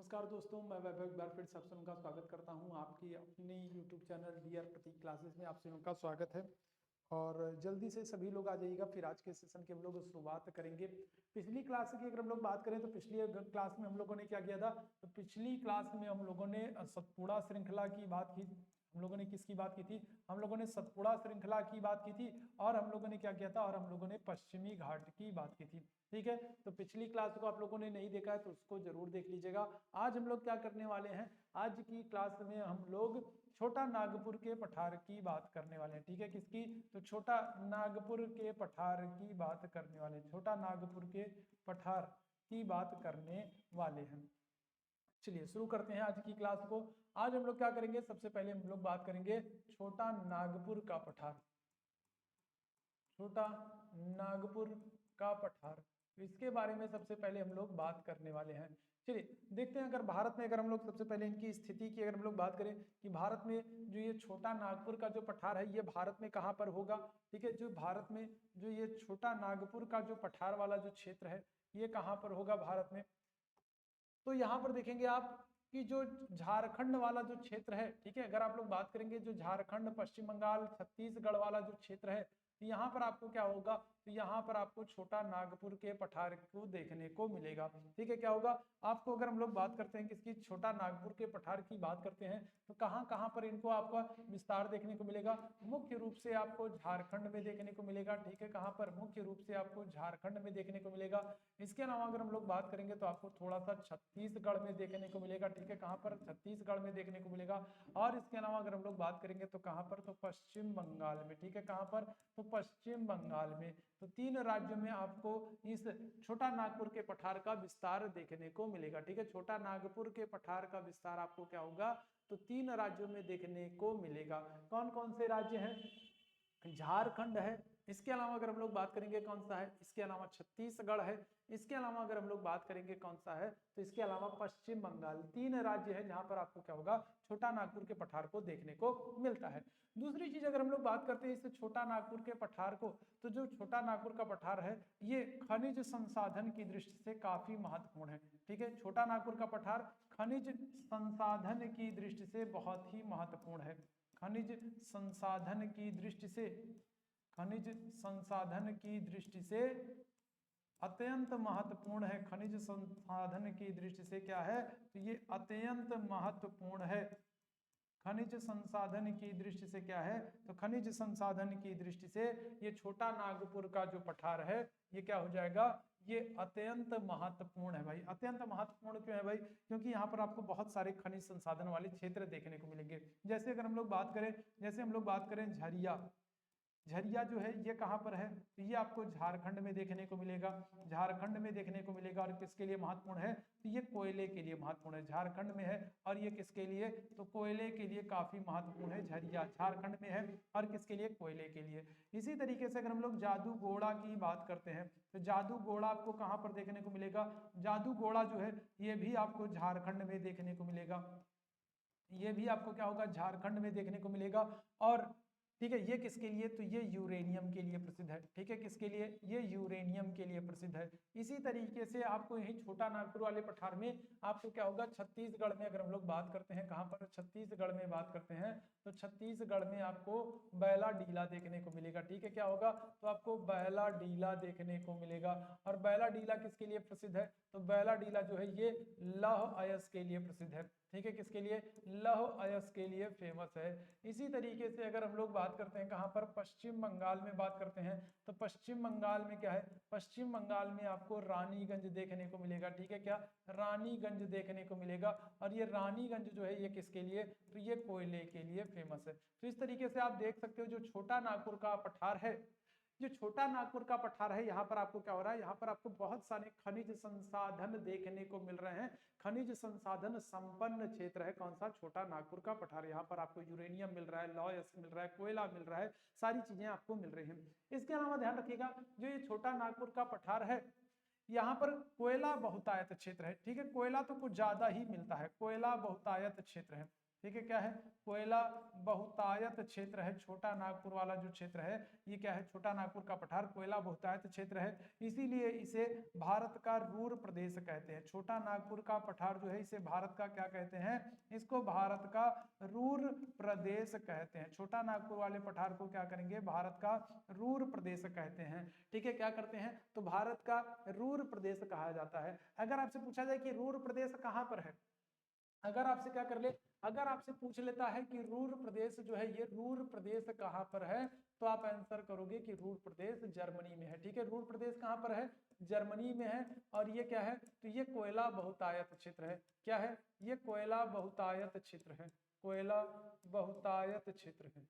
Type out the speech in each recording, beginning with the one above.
नमस्कार दोस्तों, मैं वैभव एक बार फिर से आप सभी का स्वागत करता हूं आपकी अपनी YouTube चैनल डीआर प्रतीक क्लासेस में। आप सभी का स्वागत है और जल्दी से सभी लोग आ जाइएगा। फिर आज के सेशन की हम लोग शुरुआत करेंगे। पिछली क्लास की अगर हम लोग बात करें तो पिछली क्लास में हम लोगों ने क्या किया था, तो पिछली क्लास में हम लोगों ने सतपुड़ा श्रृंखला की बात की। हम लोगों ने किसकी बात की थी? हम लोगों ने सतपुड़ा श्रृंखला की बात की थी और हम लोगों ने क्या किया था, और हम लोगों ने पश्चिमी घाट की बात की थी। ठीक है, तो पिछली क्लास को आप लोगों ने नहीं देखा है तो उसको जरूर देख लीजिएगा। आज हम लोग क्या करने वाले हैं, आज की क्लास में हम लोग छोटा नागपुर के पठार की बात करने वाले हैं। ठीक है, किसकी? तो छोटा नागपुर के पठार की बात करने वाले हैं। छोटा नागपुर के पठार की बात करने वाले हैं। चलिए शुरू करते हैं आज की क्लास को। आज हम लोग क्या करेंगे, सबसे पहले हम लोग बात करेंगे छोटा नागपुर का पठार। छोटा नागपुर का पठार, इसके बारे में सबसे पहले हम लोग बात करने वाले हैं। चलिए देखते हैं, अगर भारत में, अगर हम लोग सबसे पहले इनकी स्थिति की अगर हम लोग बात करें कि भारत में जो ये छोटा नागपुर का जो पठार है ये भारत में कहाँ पर होगा। ठीक है, जो भारत में जो ये छोटा नागपुर का जो पठार वाला जो क्षेत्र है ये कहाँ पर होगा भारत में। तो यहाँ पर देखेंगे आप कि जो झारखंड वाला जो क्षेत्र है, ठीक है, अगर आप लोग बात करेंगे जो झारखंड, पश्चिम बंगाल, छत्तीसगढ़ वाला जो क्षेत्र है, तो यहाँ पर आपको क्या होगा, तो यहाँ पर आपको छोटा नागपुर के पठार को देखने को मिलेगा। ठीक है, क्या होगा आपको, अगर हम लोग बात करते हैं किसकी, छोटा नागपुर के पठार की बात करते हैं, तो कहाँ कहाँ पर इनको आपका विस्तार देखने को मिलेगा। मुख्य रूप से आपको झारखंड में देखने को मिलेगा। ठीक है, कहाँ पर? मुख्य रूप से आपको झारखंड में देखने को मिलेगा। इसके अलावा अगर हम लोग बात करेंगे तो आपको थोड़ा सा छत्तीसगढ़ में देखने को मिलेगा। ठीक है, कहाँ पर? छत्तीसगढ़ में देखने को मिलेगा। और इसके अलावा अगर हम लोग बात करेंगे तो कहाँ पर? तो पश्चिम बंगाल में। ठीक है, कहाँ पर? तो पश्चिम बंगाल में। तो तीन राज्यों में आपको इस छोटा नागपुर के पठार का विस्तार देखने को मिलेगा। ठीक है, छोटा नागपुर के पठार का विस्तार आपको क्या होगा, तो तीन राज्यों में देखने को मिलेगा। कौन कौन से राज्य हैं? झारखंड है, इसके अलावा अगर हम लोग बात करेंगे कौन सा है, इसके अलावा छत्तीसगढ़ है, इसके अलावा अगर हम लोग बात करेंगे कौन सा है, तो इसके अलावा पश्चिम बंगाल। तीन राज्य है जहां पर आपको क्या होगा, छोटा नागपुर के पठार को देखने को मिलता है। दूसरी चीज अगर हम लोग बात करते हैं इस छोटा नागपुर के पठार को, तो जो छोटा नागपुर का पठार है ये खनिज संसाधन की दृष्टि से काफी महत्वपूर्ण है। ठीक है, छोटा नागपुर का पठार खनिज संसाधन की दृष्टि से बहुत ही महत्वपूर्ण है। खनिज संसाधन की दृष्टि से, खनिज संसाधन की दृष्टि से अत्यंत महत्वपूर्ण है। खनिज संसाधन की दृष्टि से क्या है, तो ये अत्यंत महत्वपूर्ण है। खनिज संसाधन की दृष्टि से क्या है, तो खनिज संसाधन की दृष्टि से ये छोटा नागपुर का जो पठार है ये क्या हो जाएगा, ये अत्यंत महत्वपूर्ण है भाई। अत्यंत महत्वपूर्ण क्यों है भाई? क्योंकि यहाँ पर आपको बहुत सारे खनिज संसाधन वाले क्षेत्र देखने को मिलेंगे। जैसे अगर हम लोग बात करें, जैसे हम लोग बात करें झरिया, झरिया जो है ये कहाँ पर है, तो ये आपको झारखंड में देखने को मिलेगा। झारखंड में देखने को मिलेगा और किसके लिए महत्वपूर्ण है, तो ये कोयले के लिए महत्वपूर्ण है। झारखंड में है और ये किसके लिए, तो कोयले के लिए काफी महत्वपूर्ण है। झरिया झारखंड में है और किसके लिए, कोयले के लिए। इसी तरीके से अगर हम लोग जादूगोड़ा की बात करते हैं तो जादूगोड़ा आपको कहाँ पर देखने को मिलेगा, जादूगोड़ा जो है ये भी आपको झारखंड में देखने को मिलेगा। ये भी आपको क्या होगा, झारखंड में देखने को मिलेगा। और ठीक है, ये किसके लिए, तो ये यूरेनियम के लिए प्रसिद्ध है। ठीक है, किसके लिए, ये यूरेनियम के लिए प्रसिद्ध है। इसी तरीके से आपको यही छोटा नागपुर वाले पठार में आपको क्या होगा, छत्तीसगढ़ में अगर हम लोग बात करते हैं, कहाँ पर? छत्तीसगढ़ में बात करते हैं तो छत्तीसगढ़ में आपको बैला डीला देखने को मिलेगा। ठीक है, क्या होगा, तो आपको बैला डीला देखने को मिलेगा। और बैला डीला किसके लिए प्रसिद्ध है, तो बैला डीला जो है ये लौह अयस्क के लिए प्रसिद्ध है। ठीक है, किसके लिए, लौह अयस्क के लिए फेमस है। इसी तरीके से अगर हम लोग बात करते हैं कहाँ पर, पश्चिम बंगाल में बात करते हैं, तो पश्चिम बंगाल में क्या है, पश्चिम बंगाल में आपको रानीगंज देखने को मिलेगा। ठीक है, क्या, रानीगंज देखने को मिलेगा। और ये रानीगंज जो है ये किसके लिए, तो ये कोयले के लिए फेमस है। तो इस तरीके से आप देख सकते हो जो छोटा नागपुर का पठार है, जो छोटा नागपुर का पठार है, यहाँ पर आपको क्या हो रहा है, यहाँ पर आपको बहुत सारे खनिज संसाधन देखने को मिल रहे हैं। खनिज संसाधन संपन्न क्षेत्र है कौन सा, छोटा नागपुर का पठार। यहाँ पर आपको यूरेनियम मिल रहा है, लौह अयस्क मिल रहा है, कोयला मिल रहा है, सारी चीजें आपको मिल रही हैं। इसके अलावा ध्यान रखिएगा जो ये छोटा नागपुर का पठार है यहाँ पर कोयला बहुतायत क्षेत्र है। ठीक है, कोयला तो कुछ ज्यादा ही मिलता है, कोयला बहुतायत क्षेत्र है। ठीक है, क्या है, कोयला बहुतायत क्षेत्र है। छोटा नागपुर वाला जो क्षेत्र है ये क्या है, छोटा नागपुर का पठार कोयला बहुतायत क्षेत्र है, इसीलिए इसे भारत का रूर प्रदेश कहते हैं। छोटा नागपुर का पठार जो है इसे भारत का क्या कहते हैं, इसको भारत का रूर प्रदेश कहते हैं। छोटा नागपुर वाले पठार को क्या करेंगे, भारत का रूर प्रदेश कहते हैं। ठीक है, क्या करते हैं, तो भारत का रूर प्रदेश कहा जाता है। अगर आपसे पूछा जाए कि रूर प्रदेश कहाँ पर है, अगर आपसे क्या कर ले, अगर आपसे पूछ लेता है कि रूर प्रदेश जो है ये रूर प्रदेश कहाँ पर है, तो आप आंसर करोगे कि रूर प्रदेश जर्मनी में है। ठीक है, रूर प्रदेश कहाँ पर है, जर्मनी में है। और ये क्या है, तो ये कोयला बहुतायत क्षेत्र है। क्या है, ये कोयला बहुतायत क्षेत्र है, कोयला बहुतायत क्षेत्र है।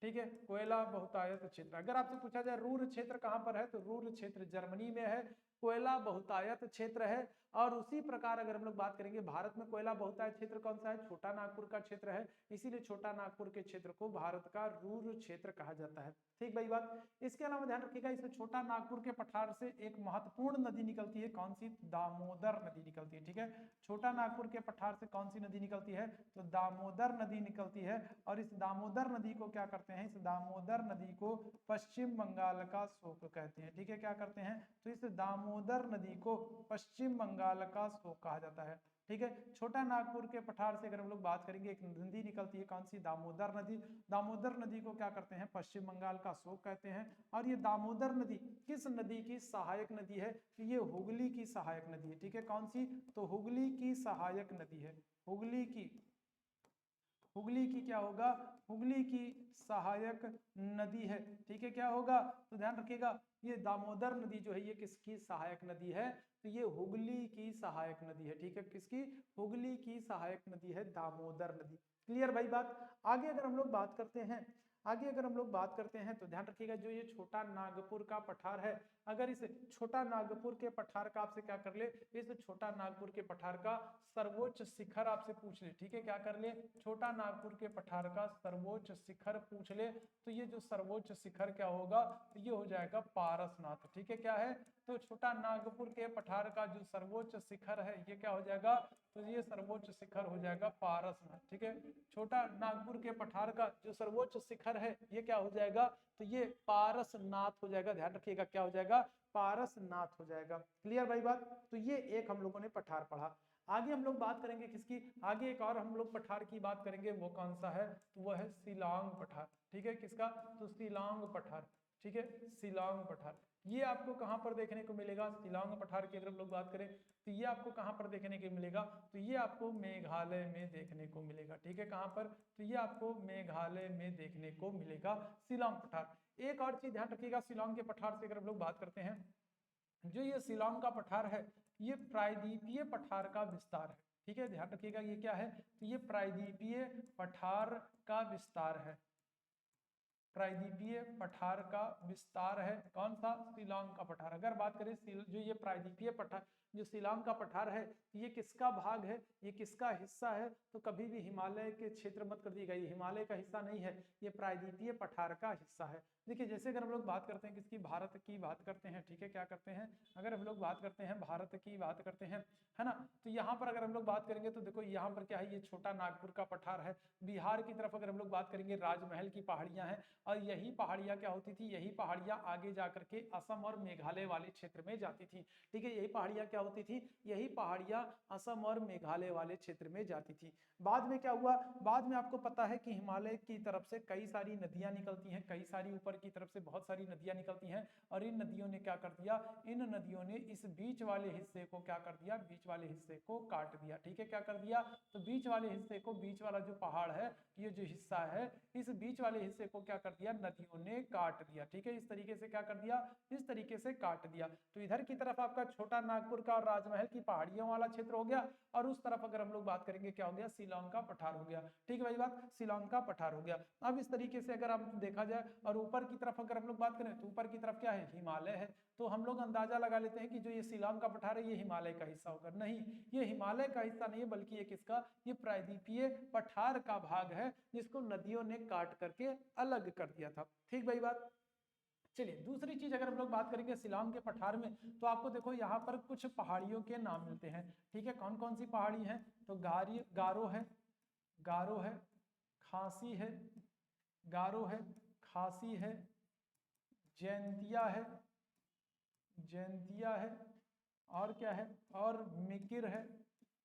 ठीक है, कोयला बहुतायत क्षेत्र। अगर आपसे पूछा जाए रूर क्षेत्र कहाँ पर है, तो रूर क्षेत्र जर्मनी में है, कोयला बहुतायत क्षेत्र है। और उसी प्रकार अगर हम लोग बात करेंगे भारत में कोयला बहुतायत क्षेत्र कौन सा है, छोटा नागपुर का क्षेत्र है, इसीलिए छोटा नागपुर के क्षेत्र को भारत का रूर क्षेत्र कहा जाता है। ठीक भाई बात। इसके अलावा ध्यान रखिएगा, इस छोटा नागपुर के पठार से एक महत्वपूर्ण नदी निकलती है, कौन सी, दामोदर नदी निकलती है। ठीक है, छोटा नागपुर के पठार से कौन सी नदी निकलती है, तो दामोदर नदी निकलती है। और इस दामोदर नदी को क्या करते हैं, इस दामोदर नदी को पश्चिम बंगाल का शोक कहते हैं। ठीक है, क्या करते हैं, तो इस दामोदर नदी को पश्चिम बंगाल का शोक कहा जाता है। ठीक है, छोटा नागपुर के पठार से अगर हम लोग बात करेंगे, एक नदी निकलती है, कौन सी, दामोदर नदी। दामोदर नदी को क्या करते हैं, पश्चिम बंगाल का शोक कहते हैं। और ये दामोदर नदी किस नदी की सहायक नदी है, तो ये हुगली की सहायक नदी है। ठीक है, कौन सी, तो हुगली की सहायक नदी है, हुगली की, हुगली की क्या होगा, हुगली की सहायक नदी है। ठीक है, क्या होगा, तो ध्यान रखिएगा, ये दामोदर नदी जो है ये किसकी सहायक नदी है, तो ये हुगली की सहायक नदी है। ठीक है, किसकी, हुगली की सहायक नदी है दामोदर नदी। क्लियर भाई बात। आगे अगर हम लोग बात करते हैं, आगे अगर हम लोग बात करते हैं तो ध्यान रखिएगा, जो ये छोटा नागपुर का पठार है, अगर इस छोटा नागपुर के पठार का आपसे क्या कर ले, इस छोटा नागपुर के पठार का सर्वोच्च शिखर आपसे पूछ ले। ठीक है, क्या कर ले, छोटा नागपुर के पठार का सर्वोच्च शिखर पूछ ले, तो ये जो सर्वोच्च शिखर क्या होगा, तो ये हो जाएगा पारसनाथ। ठीक है, क्या है, तो छोटा नागपुर के पठार का जो सर्वोच्च शिखर है ये क्या हो जाएगा, तो ये सर्वोच्च शिखर हो जाएगा पारसनाथ। ठीक है, छोटा नागपुर के पठार का जो सर्वोच्च शिखर है ये क्या हो जाएगा, तो ये पारसनाथ हो जाएगा। ध्यान रखिएगा, क्या हो जाएगा, पारसनाथ हो जाएगा। क्लियर भाई बात। तो ये एक हम लोगों ने पठार पढ़ा। आगे हम लोग बात करेंगे किसकी, आगे एक और हम लोग पठार की बात करेंगे, वो कौन सा है, तो वो है शिलांग पठार। ठीक है, किसका, तो शिलांग पठार। ठीक है, शिलांग पठार ये आपको कहाँ पर देखने को मिलेगा, शिलांग पठार की अगर हम लोग बात करें तो ये आपको कहाँ पर देखने को मिलेगा, तो ये आपको मेघालय में देखने को मिलेगा। ठीक है, कहाँ पर, तो ये आपको मेघालय में देखने को मिलेगा शिलांग पठार। एक और चीज ध्यान रखिएगा, शिलांग के पठार से अगर हम लोग बात करते हैं, जो ये शिलांग का पठार है ये प्रायद्वीपीय पठार का विस्तार है। ठीक है, ध्यान रखिएगा, ये क्या है, तो ये प्रायद्वीपीय पठार का विस्तार है, प्रायद्वीपीय पठार का विस्तार है। कौन सा, शिलांग का पठार। अगर बात करें जो ये प्रायद्वीपीय पठार, जो शिलांग का पठार है, ये किसका भाग है, ये किसका हिस्सा है, तो कभी भी हिमालय के क्षेत्र मत कर दिएगा, ये हिमालय का हिस्सा नहीं है, ये प्रायद्वीपीय पठार का हिस्सा है। देखिए, जैसे अगर हम लोग बात करते हैं किसकी, भारत की बात करते हैं। ठीक है, क्या करते हैं, अगर हम लोग बात करते हैं भारत की बात करते हैं, है ना, तो यहाँ पर अगर हम लोग बात करेंगे तो देखो यहाँ पर क्या है, ये छोटा नागपुर का पठार है। बिहार की तरफ अगर हम लोग बात करेंगे, राजमहल की पहाड़ियां हैं, और यही पहाड़ियां क्या होती थी, यही पहाड़ियां आगे जाकर के असम और मेघालय वाले क्षेत्र में जाती थी। ठीक है, यही पहाड़ियां क्या होती थी, यही पहाड़ियां असम और मेघालय वाले क्षेत्र में जाती थी। बाद में क्या हुआ, बाद में आपको पता है कि हिमालय की तरफ से कई सारी नदियां निकलती हैं, कई सारी ऊपर की तरफ से बहुत सारी नदियां निकलती हैं, और इन नदियों ने क्या कर दिया, इन नदियों ने इस बीच वाले हिस्से को क्या कर दिया, बीच वाले हिस्से को काट दिया। ठीक है, क्या कर दिया, तो बीच वाले हिस्से को, बीच वाला जो पहाड़ है, ये जो हिस्सा है, इस बीच वाले हिस्से को क्या कर दिया, नदियों ने काट दिया। ठीक है, इस तरीके से क्या कर दिया, इस तरीके से काट दिया। तो इधर की तरफ आपका छोटा नागपुर का और राजमहल की पहाड़ियों वाला क्षेत्र हो गया, और उस तरफ अगर हम लोग बात करेंगे क्या हो गया, शिलांग का पठार हो गया। ठीक है भाई बात, शिलांग का पठार हो गया। अब इस तरीके से अगर हम देखा जाए, और ऊपर की तरफ अगर हम लोग बात करें तो ऊपर की तरफ क्या है, हिमालय है। तो हम लोग अंदाजा लगा लेते हैं कि जो ये शिलांग का पठार है ये हिमालय का हिस्सा होगा। नहीं, ये हिमालय का हिस्सा नहीं है, बल्कि ये किसका, ये प्रायद्वीपीय पठार का भाग है, जिसको नदियों ने काट करके अलग कर दिया था। ठीक भाई बात। चलिए, दूसरी चीज अगर हम लोग बात करेंगे शिलांग के पठार में, तो आपको देखो यहाँ पर कुछ पहाड़ियों के नाम मिलते हैं। ठीक है, कौन कौन सी पहाड़ी है, तो गारो है, गारो है, खासी है, गारो है, खासी है, जैंतिया है, जैंतिया है, और क्या है, और मिकिर है,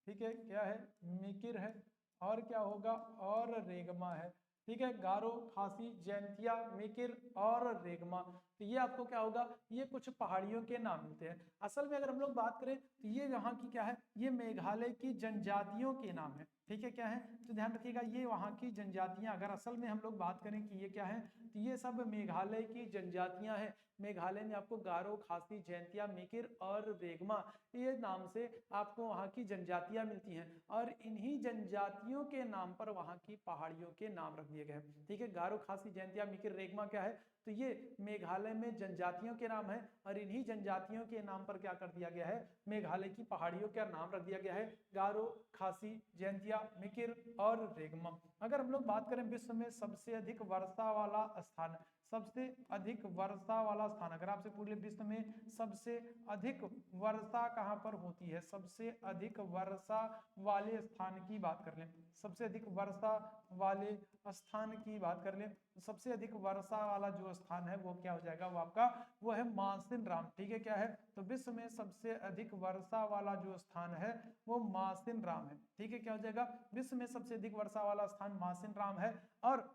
ठीक है, क्या है, मिकिर है, और क्या होगा, और रेगमा है, ठीक है। गारो, खासी, जैंतिया, मिकिर और रेगमा, तो ये आपको क्या होगा, ये कुछ पहाड़ियों के नाम मिलते हैं। असल में अगर हम लोग बात करें तो ये यहाँ की क्या है, ये मेघालय की जनजातियों के नाम है, ठीक है, क्या है, तो ध्यान रखिएगा ये वहाँ की जनजातियां, अगर असल में हम लोग बात करें कि ये क्या है, तो ये सब मेघालय की जनजातियां हैं। मेघालय में आपको गारो, खासी, जैंतिया, मिकिर और रेगमा, ये नाम से आपको वहाँ की जनजातियां मिलती हैं, और इन्हीं जनजातियों के नाम पर वहाँ की पहाड़ियों के नाम रख दिए गए हैं, ठीक है। गारो, खासी, जैंतिया, मिकिर, रेगमा क्या है, तो ये मेघालय में जनजातियों के नाम है, और इन्हीं जनजातियों के नाम पर क्या कर दिया गया है, मेघालय की पहाड़ियों का नाम रख दिया गया है, गारो, खासी, जैंतिया, मिकिर और रेगमा। अगर हम लोग बात करें विश्व में सबसे अधिक वर्षा वाला स्थान, सबसे अधिक वर्षा वाला स्थान, अगर आपसे पूछ ले विश्व में सबसे अधिक वर्षा कहाँ पर होती है, सबसे अधिक वर्षा वाले स्थान की बात कर लें, सबसे अधिक वर्षा वाले स्थान की बात कर लें, तो सबसे अधिक वर्षा वाला जो स्थान है वो क्या हो जाएगा, वो आपका वो है मासिन राम, ठीक है, क्या है, तो विश्व में सबसे अधिक वर्षा वाला जो स्थान है वो मासिन राम है, ठीक है, क्या हो जाएगा, विश्व में सबसे अधिक वर्षा वाला स्थान मासिन राम है। और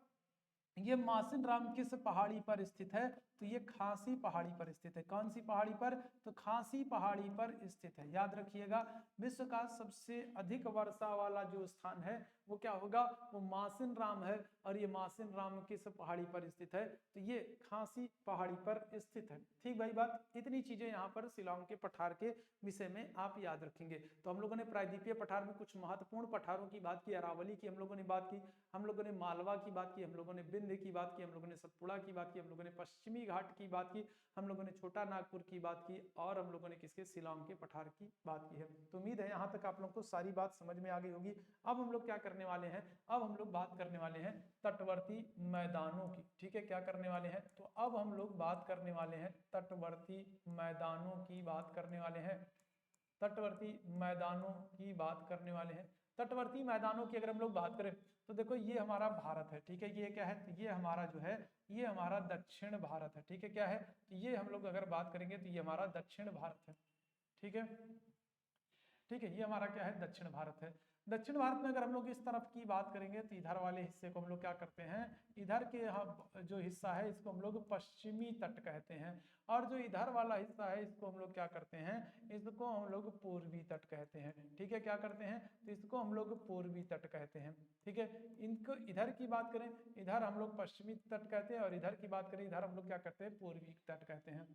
ये मासिन राम किस पहाड़ी पर स्थित है, तो ये खासी पहाड़ी पर स्थित है। कौन सी पहाड़ी पर, तो खासी पहाड़ी पर स्थित है, याद रखिएगा। विश्व का सबसे अधिक वर्षा वाला जो स्थान है वो क्या होगा, वो मासिन राम है, और ये मासिन राम किस पहाड़ी पर स्थित है, तो ये खासी पहाड़ी पर स्थित है, ठीक भाई बात। इतनी चीजें यहाँ पर शिलांग के पठार के विषय में आप याद रखेंगे। तो हम लोगों ने प्रायद्वीपीय पठार में कुछ महत्वपूर्ण पठारों की बात की, अरावली की हम लोगों ने बात की, हम लोगों ने मालवा की बात की, हम लोगों ने विंध्य की बात की, हम लोगों ने सतपुड़ा की बात की, हम लोगों ने पश्चिमी घाट की बात की, हम लोगों ने छोटा नागपुर की बात की, और हम लोगों ने किसके, शिलांग के पठार की बात की है। तो उम्मीद है यहाँ तक आप लोगों को सारी बात समझ में आ गई होगी। अब हम लोग क्या करने वाले हैं, अब हम लोग बात करने वाले हैं तटवर्ती मैदानों की, ठीक है, क्या करने वाले हैं, तो अब हम लोग बात करने वाले हैं तटवर्ती मैदानों की बात करने वाले हैं, तटवर्ती मैदानों की बात करने वाले हैं। तटवर्ती मैदानों की अगर हम लोग बात करें तो देखो ये हमारा भारत है, ठीक है, ये क्या है, तो ये हमारा जो है, ये हमारा दक्षिण भारत है, ठीक है, क्या है, तो ये हम लोग अगर बात करेंगे तो ये हमारा दक्षिण भारत है, ठीक है, ठीक है, ये हमारा क्या है, दक्षिण भारत है। दक्षिण भारत में अगर हम लोग इस तरफ की बात करेंगे तो इधर वाले हिस्से को हम लोग क्या करते हैं, इधर के यहाँ जो हिस्सा है इसको हम लोग पश्चिमी तट कहते हैं, और जो इधर वाला हिस्सा है इसको हम लोग क्या करते हैं, इसको हम लोग पूर्वी तट कहते हैं, ठीक है, क्या करते हैं, तो इसको हम लोग पूर्वी तट कहते हैं, ठीक है। इनको इधर की बात करें, इधर हम लोग पश्चिमी तट कहते हैं, और इधर की बात करें इधर हम लोग क्या करते हैं, पूर्वी तट कहते हैं,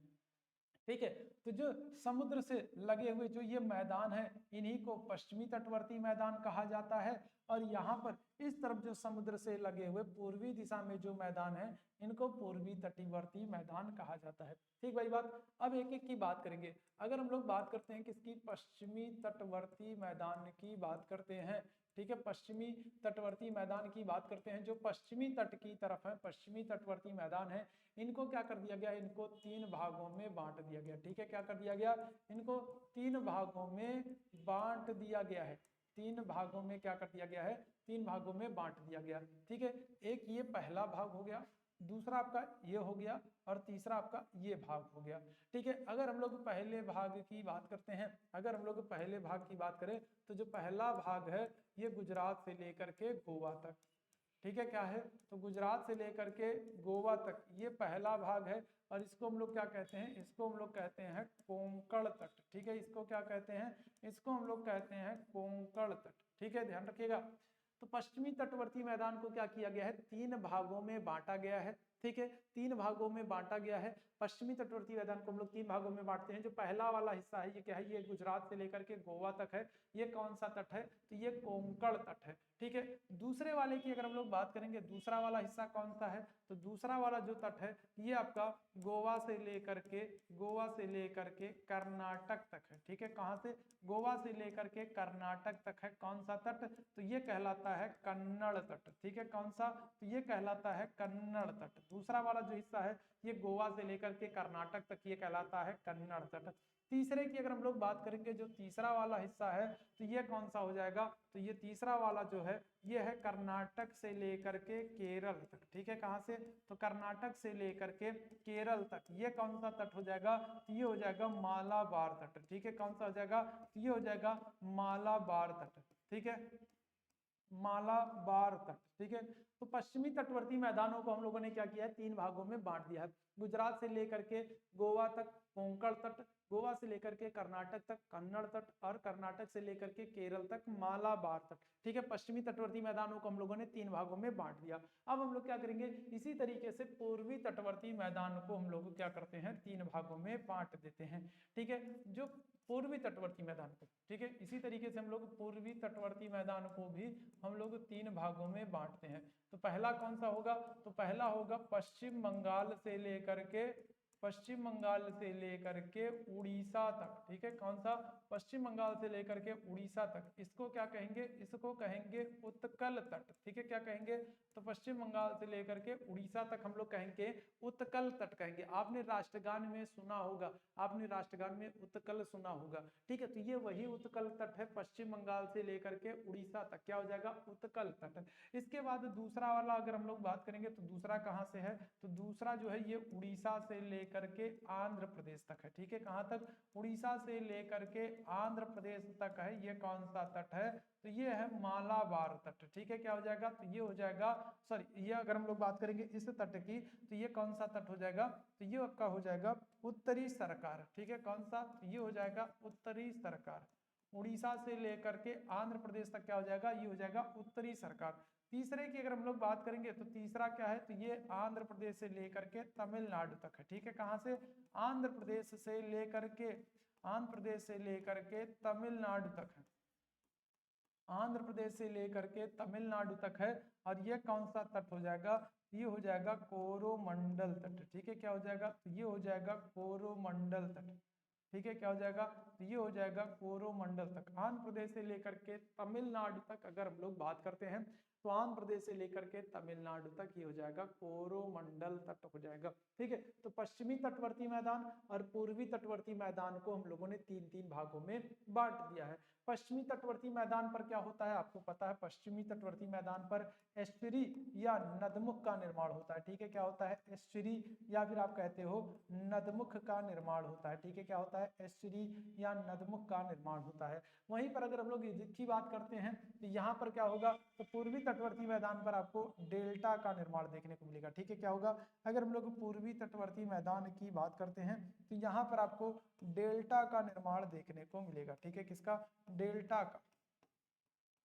ठीक है। तो जो समुद्र से लगे हुए जो ये मैदान है इन्हीं को पश्चिमी तटवर्ती मैदान कहा जाता है, और यहाँ पर इस तरफ जो समुद्र से लगे हुए पूर्वी दिशा में जो मैदान है इनको पूर्वी तटवर्ती मैदान कहा जाता है, ठीक भाई बात। अब एक एक की बात करेंगे। अगर हम लोग बात करते हैं किसकी, पश्चिमी तटवर्ती मैदान की बात करते हैं, ठीक है, पश्चिमी तटवर्ती मैदान की बात करते हैं, जो पश्चिमी तट की तरफ है, पश्चिमी तटवर्ती मैदान है, इनको क्या कर दिया गया, इनको 3 भागों में बांट दिया गया, ठीक है, क्या कर दिया गया, इनको 3 भागों में बांट दिया गया है, 3 भागों में क्या कर दिया गया है, 3 भागों में बांट दिया गया, ठीक है। एक ये पहला भाग हो गया, दूसरा आपका ये हो गया, और तीसरा आपका ये भाग हो गया, ठीक है। अगर हम लोग पहले भाग की बात करते हैं, अगर हम लोग पहले भाग की बात करें तो जो पहला भाग है ये गुजरात से लेकर के गोवा तक, ठीक है, क्या है, तो गुजरात से लेकर के गोवा तक ये पहला भाग है, और इसको हम लोग क्या कहते हैं, इसको हम लोग कहते हैं कोंकण तट, ठीक है, इसको क्या कहते हैं, इसको हम लोग कहते हैं कोंकण तट, ठीक है, ध्यान रखिएगा। तो पश्चिमी तटवर्ती मैदान को क्या किया गया है, 3 भागों में बांटा गया है, ठीक है, 3 भागों में बांटा गया है। पश्चिमी तटवर्ती मैदान को हम लोग 3 भागों में बांटते हैं। जो पहला वाला हिस्सा है ये क्या है, ये गुजरात से लेकर के गोवा तक है, ये कौन सा तट है, तो ये कोंकण तट है, ठीक है। दूसरे वाले की अगर हम लोग बात करेंगे, दूसरा वाला हिस्सा कौन सा है, तो दूसरा वाला जो तट है ये आपका गोवा से लेकर के कर्नाटक तक है, ठीक है, कहां से, गोवा से लेकर के कर्नाटक तक है, कौन सा तट, तो ये कहलाता है कन्नड़ तट, ठीक है, कौन सा, तो ये कहलाता है कन्नड़ तट। दूसरा वाला जो हिस्सा है ये गोवा से लेकर के कर्नाटक तक ये कहलाता है कन्नड़ तट। तीसरे की अगर हम लोग बात करेंगे, जो तीसरा वाला हिस्सा है तो ये कौन सा हो जाएगा, तो ये तीसरा वाला जो है ये है कर्नाटक से लेकर के केरल तक। ठीक है, कहां से, तो कर्नाटक से लेकर के केरल तक। ये कौन सा तट हो जाएगा, ये हो जाएगा मालाबार तट। ठीक है, कौन सा हो जाएगा, ये हो जाएगा मालाबार तट। ठीक है, मालाबार तट। ठीक है, तो पश्चिमी तटवर्ती मैदानों को हम लोगों ने क्या किया है, 3 भागों में बांट दिया है। गुजरात से लेकर के गोवा तक कोंकण तट, गोवा से लेकर के कर्नाटक तक कन्नड़ तट, और कर्नाटक से लेकर के केरल तक मालाबार तट। ठीक है, पश्चिमी तटवर्ती मैदानों को हम लोगों ने 3 भागों में बांट दिया। अब हम लोग क्या करेंगे, इसी तरीके से पूर्वी तटवर्ती मैदान को हम लोग क्या करते हैं, 3 भागों में बांट देते हैं। ठीक है, जो पूर्वी तटवर्ती मैदान को, ठीक है, इसी तरीके से हम लोग पूर्वी तटवर्ती मैदान को भी हम लोग 3 भागों में बांटते हैं। तो पहला कौन सा होगा, तो पहला होगा पश्चिम बंगाल से लेकर के, पश्चिम बंगाल से लेकर के उड़ीसा तक। ठीक है, कौन सा, पश्चिम बंगाल से लेकर के उड़ीसा तक। इसको क्या कहेंगे, इसको कहेंगे उत्कल तट। ठीक है, क्या कहेंगे, तो पश्चिम बंगाल से लेकर के उड़ीसा तक हम लोग कहेंगे उत्कल तट कहेंगे। आपने राष्ट्रगान में सुना होगा, आपने राष्ट्रगान में उत्कल सुना होगा। ठीक है, तो ये वही उत्कल तट है, पश्चिम बंगाल से लेकर के उड़ीसा तक क्या हो जाएगा, उत्कल तट। इसके बाद दूसरा वाला अगर हम लोग बात करेंगे तो दूसरा कहाँ से है, तो दूसरा जो है ये उड़ीसा से लेकर के आंध्र प्रदेश तक है। ठीक है, कहाँ तक, उड़ीसा से लेकर के आंध्र प्रदेश तक है। ये कौन सा तट है, तो ये है मालाबार तट। ठीक है, क्या हो जाएगा, तो ये हो जाएगा, सॉरी, ये अगर हम लोग बात करेंगे इस तट की, तो ये कौन सा तट हो जाएगा, तो ये आपका हो जाएगा उत्तरी सरकार। ठीक है, कौन सा, तो ये हो जाएगा उत्तरी सरकार। उड़ीसा से लेकर के आंध्र प्रदेश तक क्या हो जाएगा, ये हो जाएगा उत्तरी सरकार। तीसरे की अगर हम लोग बात करेंगे तो तीसरा क्या है, तो ये आंध्र प्रदेश से लेकर के तमिलनाडु तक है। ठीक है, कहां से, आंध्र प्रदेश से लेकर के, आंध्र प्रदेश से लेकर के तमिलनाडु तक है, आंध्र प्रदेश से लेकर के तमिलनाडु तक है। और ये कौन सा तट हो जाएगा, ये हो जाएगा कोरोमंडल तट। ठीक है, क्या हो जाएगा, तो ये हो जाएगा कोरोमंडल तट। ठीक है, क्या हो जाएगा, तो ये हो जाएगा कोरोमंडल तक। आंध्र प्रदेश से लेकर के तमिलनाडु तक अगर हम लोग बात करते हैं, तो आंध्र प्रदेश से लेकर के तमिलनाडु तक ये हो जाएगा कोरोमंडल तट हो जाएगा। ठीक है, तो पश्चिमी तटवर्ती मैदान और पूर्वी तटवर्ती मैदान को हम लोगों ने 3-3 भागों में बांट दिया है। पश्चिमी तटवर्ती मैदान पर क्या होता है, आपको पता है, पश्चिमी तटवर्ती मैदान पर एस्चुरी या नदमुख का निर्माण होता है। ठीक है, क्या होता है, एस्चुरी या फिर आप कहते हो नदमुख का निर्माण होता है। ठीक है, क्या होता है, एस्चुरी या नदमुख का निर्माण होता है। वहीं पर अगर हम लोग इसकी बात करते हैं तो यहाँ पर क्या होगा, तो पूर्वी तटवर्ती मैदान पर आपको डेल्टा का निर्माण देखने को मिलेगा। ठीक है, क्या होगा, अगर हम लोग पूर्वी तटवर्ती मैदान की बात करते हैं तो यहाँ पर आपको डेल्टा का निर्माण देखने को मिलेगा। ठीक है, किसका, डेल्टा का,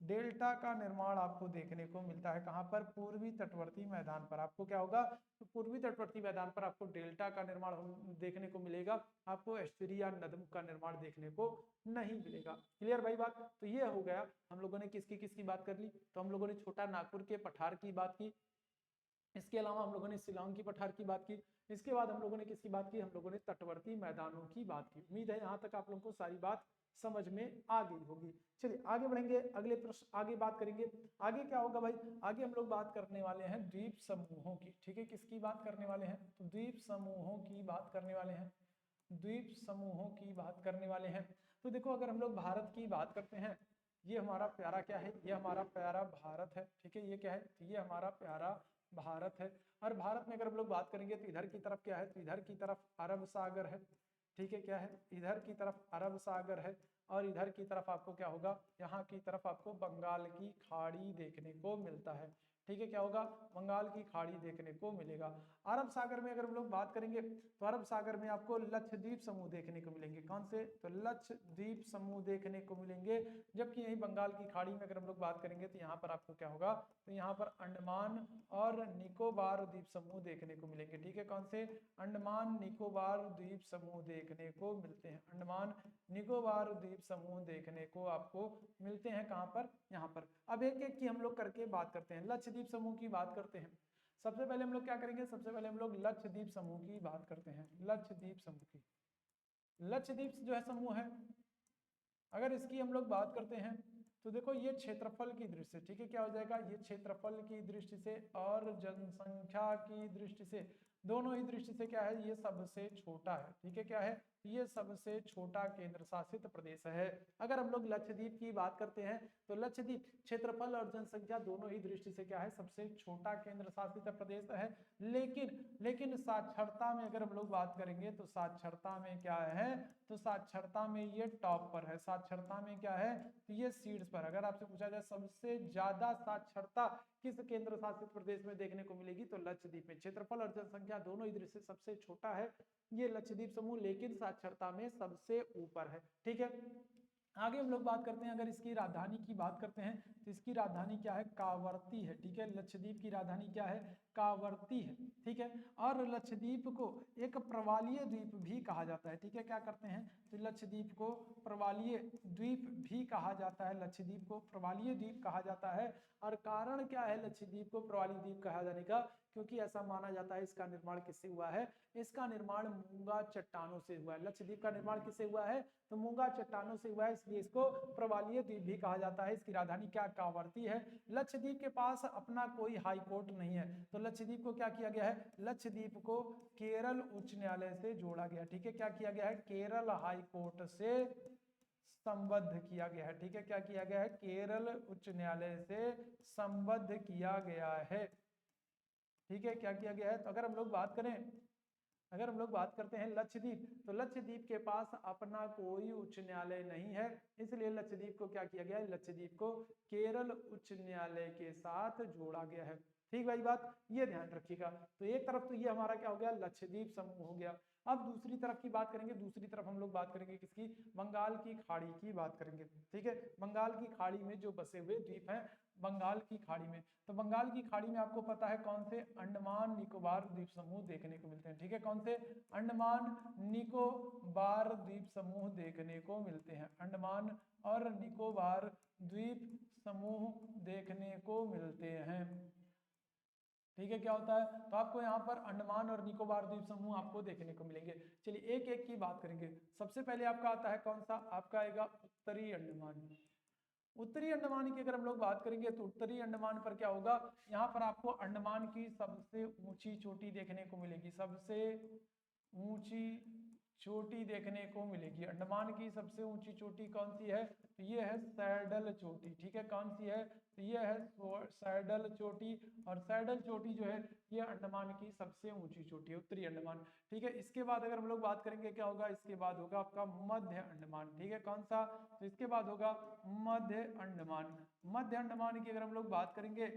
डेल्टा का निर्माण आपको देखने को मिलता है। कहां पर, पूर्वी तटवर्ती मैदान पर आपको क्या होगा, तो पूर्वी तटवर्ती मैदान पर आपको डेल्टा का निर्माण देखने को मिलेगा, आपको एस्चुरी या नदमुख का निर्माण देखने को नहीं मिलेगा। क्लियर भाई बात, तो ये हो गया, हम लोगों ने किसकी किसकी बात कर ली, तो हम लोगों ने छोटा नागपुर के पठार की बात की, इसके अलावा हम लोगों ने शिलांग की पठार की बात की, इसके बाद हम लोगों ने किसकी बात की, हम लोगों ने तटवर्ती मैदानों की बात की। उम्मीद है यहाँ तक आप लोगों को सारी बात समझ में आ गई होगी। चलिए आगे बढ़ेंगे, अगले प्रश्न आगे बात करेंगे। आगे क्या होगा भाई, आगे हम लोग बात करने वाले हैं द्वीप समूहों की। ठीक है, किसकी बात करने वाले हैं, तो द्वीप समूहों की बात करने वाले हैं, द्वीप समूहों की बात करने वाले हैं। तो देखो, अगर हम लोग भारत की बात करते हैं, ये हमारा प्यारा क्या है, ये हमारा प्यारा भारत है। ठीक है, ये क्या है, तो ये हमारा प्यारा भारत है। और भारत में अगर हम लोग बात करेंगे तो इधर की तरफ क्या है, तो इधर की तरफ अरब सागर है। ठीक है, क्या है, इधर की तरफ अरब सागर है, और इधर की तरफ आपको क्या होगा, यहाँ की तरफ आपको बंगाल की खाड़ी देखने को मिलता है। ठीक है, क्या होगा, बंगाल की खाड़ी देखने को मिलेगा। अरब सागर में अगर हम लोग बात करेंगे तो अरब सागर में आपको लक्षद्वीप समूह देखने को मिलेंगे। कौन से, तो लक्षद्वीप समूह देखने को मिलेंगे। जबकि यही बंगाल की खाड़ी में अगर हम लोग बात करेंगे तो यहाँ पर आपको क्या होगा, तो यहाँ पर अंडमान और निकोबार द्वीप समूह देखने को मिलेंगे। ठीक है, कौन से, अंडमान निकोबार द्वीप समूह देखने को मिलते हैं, अंडमान निकोबार द्वीप समूह देखने को आपको मिलते हैं। कहाँ पर, यहाँ पर। अब एक एक की हम लोग करके बात करते हैं। लक्षद्वीप समूह की बात करते हैं। सबसे पहले हम लोग क्या करेंगे, सबसे पहले हम लोग लक्षद्वीप समूह की बात करते हैं। लक्षद्वीप समूह की, लक्षद्वीप जो है समूह है, अगर इसकी हम लोग बात करते हैं तो देखो ये क्षेत्रफल की दृष्टि से, ठीक है, क्या हो जाएगा, ये क्षेत्रफल की दृष्टि से और जनसंख्या की दृष्टि से, दोनों ही दृष्टि से क्या है, ये सबसे छोटा है। ठीक है, क्या है, ये सबसे छोटा केंद्र शासित प्रदेश है। अगर हम लोग लक्षद्वीप की बात करते हैं तो लक्षद्वीप क्षेत्रफल और जनसंख्या दोनों ही दृष्टि से क्या है, सबसे छोटा केंद्र शासित प्रदेश है। लेकिन साक्षरता में अगर हम लोग बात करेंगे तो साक्षरता में क्या है, तो साक्षरता में ये टॉप पर है। साक्षरता में क्या है, तो ये शीर्ष पर। अगर आपसे पूछा जाए सबसे ज्यादा साक्षरता किस केंद्र शासित प्रदेश में देखने को मिलेगी, तो लक्षद्वीप में। क्षेत्रफल और जनसंख्या दोनों ही दृष्टि से सबसे छोटा है ये लक्षद्वीप समूह, लेकिन साक्षरता में सबसे ऊपर है। ठीक है, आगे हम लोग बात करते हैं, अगर इसकी राजधानी की बात करते हैं तो इसकी राजधानी क्या है, कावरती है। ठीक है, लक्षद्वीप की राजधानी क्या है, कावरती है। ठीक है, और लक्षद्वीप को एक प्रवालीय द्वीप भी कहा जाता है। ठीक है, क्या करते हैं, तो लक्षद्वीप को प्रवालीय द्वीप भी कहा जाता है। लक्षद्वीप को प्रवालीय द्वीप कहा जाता है। और कारण क्या है लक्षद्वीप को प्रवालीय द्वीप कहा जाने का, क्योंकि ऐसा माना जाता है इसका निर्माण किससे हुआ है, इसका निर्माण मूंगा चट्टानों से हुआ है। लक्षद्वीप का निर्माण किससे हुआ है, तो मूंगा चट्टानों से हुआ है, इसलिए इसको प्रवालीय द्वीप भी कहा जाता है। इसकी राजधानी क्या, कावरती है। लक्षद्वीप के पास अपना कोई हाई कोर्ट नहीं है, तो लक्षद्वीप को क्या किया गया है, लक्षद्वीप को केरल उच्च न्यायालय से जोड़ा गया। ठीक है, क्या किया गया है, केरल हाई कोर्ट से संबद्ध किया गया है। ठीक है, क्या किया गया है, केरल उच्च न्यायालय से संबद्ध किया गया है। ठीक है, क्या किया गया है, तो अगर हम लोग बात करें, अगर हम लोग बात करते हैं लक्षद्वीप, तो लक्षद्वीप के पास अपना कोई उच्च न्यायालय नहीं है, इसलिए लक्षद्वीप को क्या किया गया है, लक्षद्वीप को केरल उच्च न्यायालय के साथ जोड़ा गया है। ठीक भाई बात, ये ध्यान रखिएगा। तो एक तरफ तो ये हमारा क्या हो गया, लक्षद्वीप समूह हो गया। अब दूसरी तरफ की बात करेंगे, दूसरी तरफ हम लोग बात करेंगे किसकी, बंगाल की खाड़ी की बात करेंगे। ठीक है, बंगाल की खाड़ी में जो बसे हुए द्वीप हैं बंगाल की खाड़ी में, तो बंगाल की खाड़ी में आपको पता है कौन से, अंडमान निकोबार द्वीप समूह देखने को मिलते हैं। ठीक है, कौन से, अंडमान निकोबार द्वीप समूह देखने को मिलते हैं। अंडमान और निकोबार द्वीप समूह देखने को मिलते हैं। ठीक है, क्या होता है, तो आपको यहाँ पर अंडमान और निकोबार द्वीप समूह आपको देखने को मिलेंगे। चलिए एक एक की बात करेंगे। सबसे पहले आपका आता है कौन सा, आपका आएगा उत्तरी अंडमान। उत्तरी अंडमान की अगर हम लोग बात करेंगे तो उत्तरी अंडमान पर क्या होगा, यहाँ पर आपको अंडमान की सबसे ऊंची चोटी देखने को मिलेगी। सबसे ऊंची चोटी देखने को मिलेगी। अंडमान की सबसे ऊंची चोटी कौन सी है, तो ये है सैडल चोटी। ठीक है, कौन सी है, तो ये है सैडल चोटी। और सैडल चोटी जो है ये अंडमान की सबसे ऊंची चोटी है, उत्तरी अंडमान। ठीक है, इसके बाद अगर हम लोग बात करेंगे क्या होगा, इसके बाद होगा आपका मध्य अंडमान। ठीक है, कौन सा, तो इसके बाद होगा मध्य अंडमान। मध्य अंडमान की अगर हम लोग बात करेंगे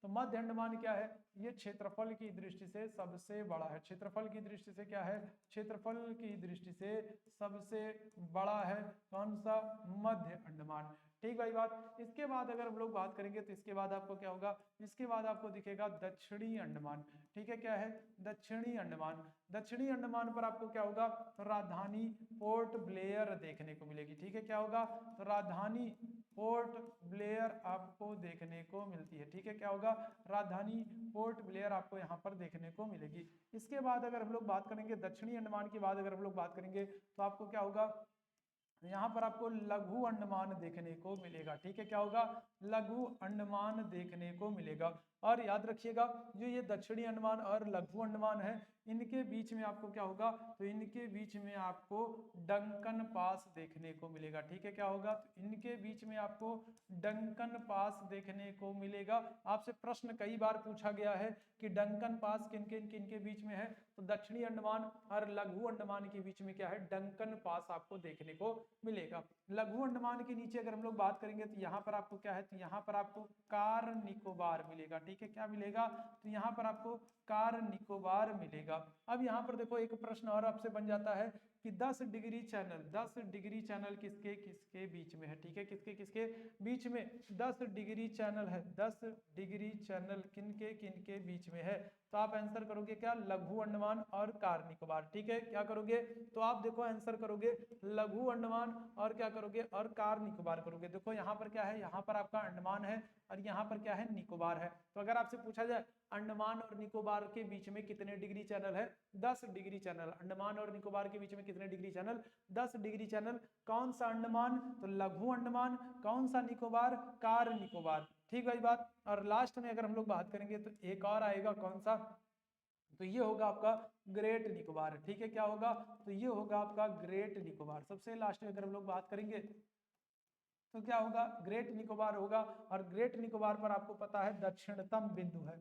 तो मध्य अंडमान क्या है, ये क्षेत्रफल की दृष्टि से सबसे बड़ा है। क्षेत्रफल की दृष्टि से क्या है, क्षेत्रफल की दृष्टि से सबसे बड़ा है कौन सा, मध्य अंडमान। ठीक भाई बात। इसके बाद अगर हम लोग बात करेंगे तो इसके बाद आपको क्या होगा, इसके बाद आपको दिखेगा दक्षिणी अंडमान। ठीक है, क्या है, दक्षिणी अंडमान। दक्षिणी अंडमान पर आपको क्या होगा, राजधानी पोर्ट ब्लेयर देखने को मिलेगी। ठीक है, क्या होगा, तो राजधानी पोर्ट ब्लेयर आपको देखने को मिलती है। ठीक है, क्या होगा, राजधानी पोर्ट ब्लेयर आपको यहाँ पर देखने को मिलेगी। इसके बाद अगर हम लोग बात करेंगे दक्षिणी अंडमान की बाद अगर हम लोग बात करेंगे तो आपको क्या होगा, यहाँ पर आपको लघु अंडमान देखने को मिलेगा। ठीक है, क्या होगा, लघु अंडमान देखने को मिलेगा। और याद रखिएगा जो ये दक्षिणी अंडमान और लघु अंडमान है, इनके बीच में आपको क्या होगा, तो इनके बीच में आपको डंकन पास देखने को मिलेगा। ठीक है, क्या होगा, तो इनके बीच में आपको डंकन पास देखने को मिलेगा। आपसे प्रश्न कई बार पूछा गया है कि डंकन पास किन किन किन के बीच में है, तो दक्षिणी अंडमान और लघु अंडमान के बीच में क्या है, डंकन पास आपको देखने को मिलेगा। लघु अंडमान के नीचे अगर हम लोग बात करेंगे तो यहाँ पर आपको क्या है, तो यहाँ पर आपको कार निकोबार मिलेगा। ठीक है, क्या मिलेगा, तो यहाँ पर आपको कार निकोबार मिलेगा। अब यहाँ पर देखो एक प्रश्न और आपसे बन जाता है कि 10 डिग्री चैनल, 10 डिग्री चैनल किसके किसके बीच में है। ठीक है, किसके किसके बीच में, 10 डिग्री चैनल है, 10 डिग्री चैनल किनके किनके बीच में है, तो आप आंसर करोगे क्या, लघु अंडमान और कार निकोबार। ठीक है, क्या करोगे, तो आप देखो आंसर करोगे लघु अंडमान और क्या करोगे, और कार निकोबार करोगे। देखो यहाँ पर क्या है, यहाँ पर आपका अंडमान है और यहाँ पर क्या है, निकोबार है। तो अगर आपसे पूछा जाए अंडमान और निकोबार के बीच में कितने डिग्री चैनल है, 10 डिग्री चैनल। अंडमान और निकोबार के बीच में कितने डिग्री चैनल, 10 डिग्री चैनल। कौन सा अंडमान, तो लघु अंडमान। कौन सा निकोबार, कार निकोबार। ठीक भाई बात। और लास्ट में अगर हम लोग बात करेंगे तो एक और आएगा कौन सा, तो ये होगा आपका ग्रेट निकोबार, ठीक है, क्या होगा, तो ये होगा आपका ग्रेट निकोबार। सबसे लास्ट में अगर हम लोग बात करेंगे तो क्या होगा, ग्रेट निकोबार होगा। और ग्रेट निकोबार पर आपको पता है दक्षिणतम बिंदु है,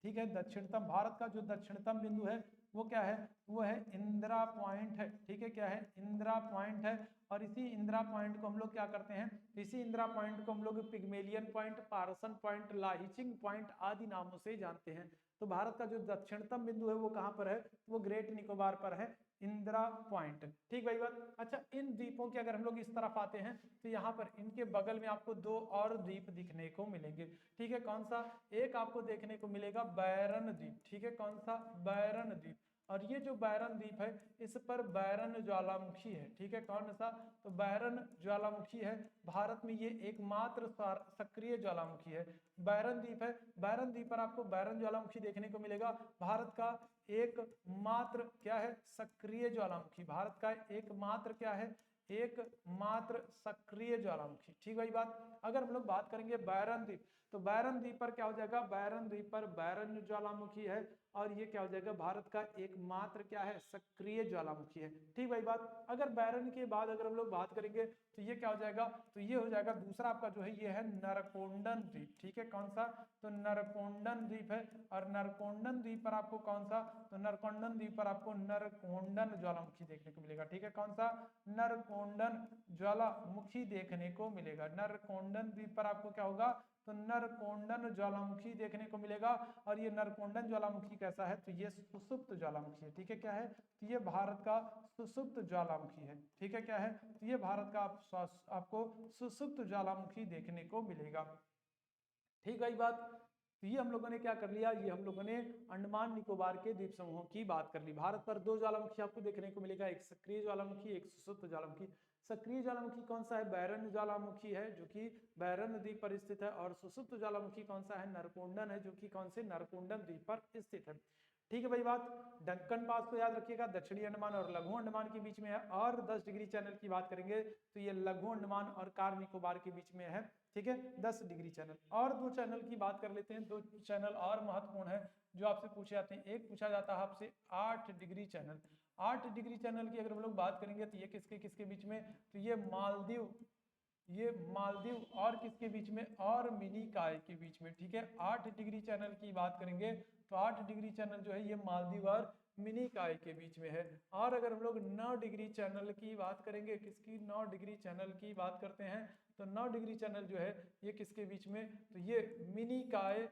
ठीक है, दक्षिणतम, भारत का जो दक्षिणतम बिंदु है वो क्या है, वो है इंदिरा पॉइंट है, ठीक है, क्या है, इंदिरा पॉइंट है। और इसी इंदिरा पॉइंट को हम लोग क्या करते हैं, इसी इंदिरा पॉइंट को हम लोग पिग्मेलियन पॉइंट, पारसन पॉइंट, लाहिचिंग पॉइंट आदि नामों से जानते हैं। तो भारत का जो दक्षिणतम बिंदु है वो कहाँ पर है, वो ग्रेट निकोबार पर है, इंदिरा पॉइंट, ठीक भाई बात। अच्छा, इन द्वीपों के अगर हम लोग इस तरफ आते हैं तो यहाँ पर इनके बगल में आपको दो और द्वीप दिखने को मिलेंगे, ठीक है, कौन सा, एक आपको देखने को मिलेगा बैरन द्वीप, ठीक है, कौन सा, बैरन द्वीप। और ये जो बैरन द्वीप है इस पर बैरन ज्वालामुखी है, ठीक है, कौन सा, तो बैरन ज्वालामुखी है। भारत में ये एकमात्र सक्रिय ज्वालामुखी है, बैरन द्वीप है। बैरन द्वीप पर आपको बैरन ज्वालामुखी देखने को मिलेगा, भारत का एकमात्र क्या है, सक्रिय ज्वालामुखी, भारत का एकमात्र क्या है, एकमात्र सक्रिय ज्वालामुखी, ठीक भाई बात। अगर हम लोग बात करेंगे बैरन द्वीप, तो बैरन द्वीप पर क्या हो जाएगा, बैरन द्वीप पर बैरन ज्वालामुखी है, और ये क्या हो जाएगा, भारत का एकमात्र क्या है, सक्रिय ज्वालामुखी है, ठीक भाई बात। अगर बैरन के बाद अगर हम लोग बात करेंगे तो ये क्या हो जाएगा, तो ये हो जाएगा दूसरा आपका जो है ये है नरकोंडन द्वीप, ठीक है, कौन सा, तो नरकोंडन द्वीप है। और नरकोंडन द्वीप पर आपको कौन सा, तो नरकोंडन द्वीप पर आपको नरकोंडन ज्वालामुखी देखने को मिलेगा, ठीक है, कौन सा, नरकोंडन ज्वालामुखी देखने को मिलेगा। नरकोंडन द्वीप पर आपको क्या होगा, तो नरकोंडन ज्वालामुखी देखने को मिलेगा। और ये नरकोंडन ज्वालामुखी कैसा है, तो ये सुसुप्त ज्वालामुखी है, ठीक है, क्या है, तो ये भारत का सुसुप्त ज्वालामुखी है, ठीक है, क्या है, तो ये भारत का आपको सुसुप्त ज्वालामुखी देखने को मिलेगा, ठीक है बात। तो ये हम लोगों ने क्या कर लिया, ये हम लोगों ने अंडमान निकोबार के द्वीप समूहों की बात कर ली। भारत पर दो ज्वालामुखी आपको देखने को मिलेगा, एक सक्रिय ज्वालामुखी, एक सुसुप्त ज्वालामुखी। सक्रिय ज्वालामुखी कौन सा है, बैरन ज्वालामुखी है जो कि बैरन द्वीप पर स्थित है। और सुसुप्त ज्वालामुखी कौन सा है, नरकोंडन है, जो कि कौन से, नरकोंडन द्वीप पर स्थित है, ठीक है भाई बात। डक्कन पास को याद रखिएगा, दक्षिणी अंडमान और लघु अंडमान के बीच में है। और 10 डिग्री चैनल की बात करेंगे तो ये लघु अंडमान और कार निकोबार के बीच में है, ठीक है, 10 डिग्री चैनल। और दो चैनल की बात कर लेते हैं, दो चैनल और महत्वपूर्ण है जो आपसे पूछे जाते हैं। एक पूछा जाता है आपसे 8 डिग्री चैनल। 8 डिग्री चैनल की अगर हम लोग बात करेंगे तो ये किसके किसके बीच में, तो ये मालदीव, ये मालदीव और किसके बीच में, और मिनीकॉय के बीच में, ठीक है। 8 डिग्री चैनल की बात करेंगे तो 8 डिग्री चैनल जो है ये मालदीव और मिनीकॉय के बीच में है। और अगर हम लोग 9 डिग्री चैनल की बात करेंगे, किसकी, 9 डिग्री चैनल की बात करते हैं तो 9 डिग्री चैनल जो है ये किसके बीच में, तो ये मिनीकॉय,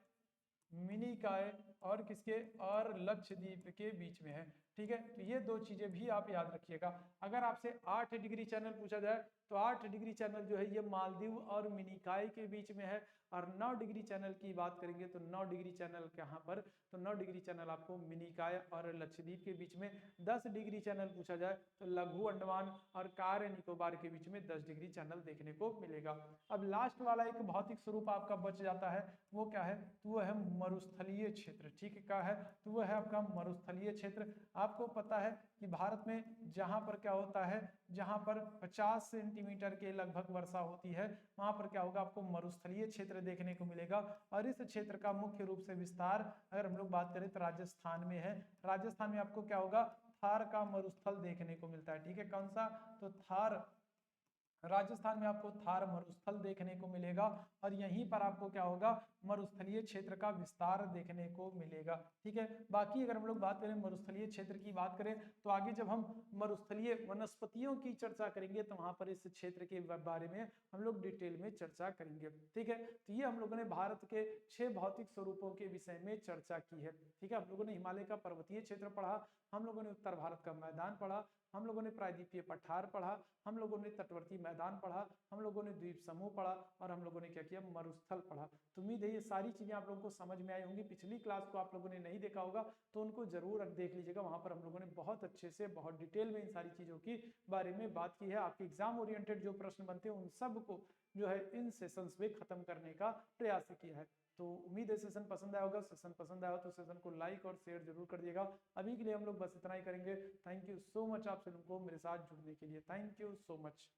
मिनीकॉय और किसके, और लक्षद्वीप के बीच में है, ठीक है। तो ये दो चीजें भी आप याद रखिएगा। अगर आपसे 8 डिग्री चैनल पूछा जाए तो 8 डिग्री चैनल जो है ये मालदीव और मिनीकॉय के बीच में है। और 9 डिग्री चैनल की बात करेंगे तो 9 डिग्री चैनल कहाँ पर, तो 9 डिग्री चैनल आपको मिनीकॉय और लक्षद्वीप के बीच में। 10 डिग्री चैनल पूछा जाए तो लघु अंडमान और कार निकोबार के बीच में 10 डिग्री चैनल देखने को मिलेगा। अब लास्ट वाला एक भौतिक स्वरूप आपका बच जाता है, वो क्या है, तो वो है मरुस्थलीय क्षेत्र, ठीक है, क्या है, तो वो है आपका मरुस्थलीय क्षेत्र। आपको पता है कि भारत में जहां पर क्या होता है, जहां पर 50 सेंटीमीटर के लगभग वर्षा होती है वहां पर क्या होगा, आपको मरुस्थलीय क्षेत्र देखने को मिलेगा। और इस क्षेत्र का मुख्य रूप से विस्तार अगर हम लोग बात करें तो राजस्थान में है। राजस्थान में आपको क्या होगा, थार का मरुस्थल देखने को मिलता है, ठीक है, कौन सा, तो थार, राजस्थान में आपको थार मरुस्थल देखने को मिलेगा। और यहीं पर आपको क्या होगा, मरुस्थलीय क्षेत्र का विस्तार देखने को मिलेगा, ठीक है। बाकी अगर हम लोग बात करें मरुस्थलीय क्षेत्र की बात करें तो आगे जब हम मरुस्थलीय वनस्पतियों की चर्चा करेंगे तो वहां पर इस क्षेत्र के बारे में हम लोग डिटेल में चर्चा करेंगे, ठीक है। तो ये हम लोगों ने भारत के 6 भौतिक स्वरूपों के विषय में चर्चा की है, ठीक है। हम लोगों ने हिमालय का पर्वतीय क्षेत्र पढ़ा, हम लोगों ने उत्तर भारत का मैदान पढ़ा, हम लोगों ने प्रायद्वीपीय पठार पढ़ा, हम लोगों ने तटवर्ती मैदान पढ़ा, हम लोगों ने द्वीप समूह पढ़ा, और हम लोगों ने क्या किया, मरुस्थल पढ़ा। तो उम्मीद है ये सारी चीजें आप लोगों को समझ में आई होंगी। पिछली क्लास को आप लोगों ने नहीं देखा होगा तो उनको जरूर देख लीजिएगा, वहां पर हम लोगों ने बहुत अच्छे से, बहुत डिटेल में इन सारी चीजों की बारे में बात की है। आपके एग्जाम ओरिएंटेड जो प्रश्न बनते हैं उन सब को जो है इन सेशंस में खत्म करने का प्रयास किया है। तो उम्मीद है सेशन पसंद आया होगा। सेशन पसंद आया हो तो सेशन को लाइक और शेयर जरूर कर दिएगा। अभी के लिए हम लोग बस इतना ही करेंगे। थैंक यू सो मच आप सभी को मेरे साथ जुड़ने के लिए। Thank you so much.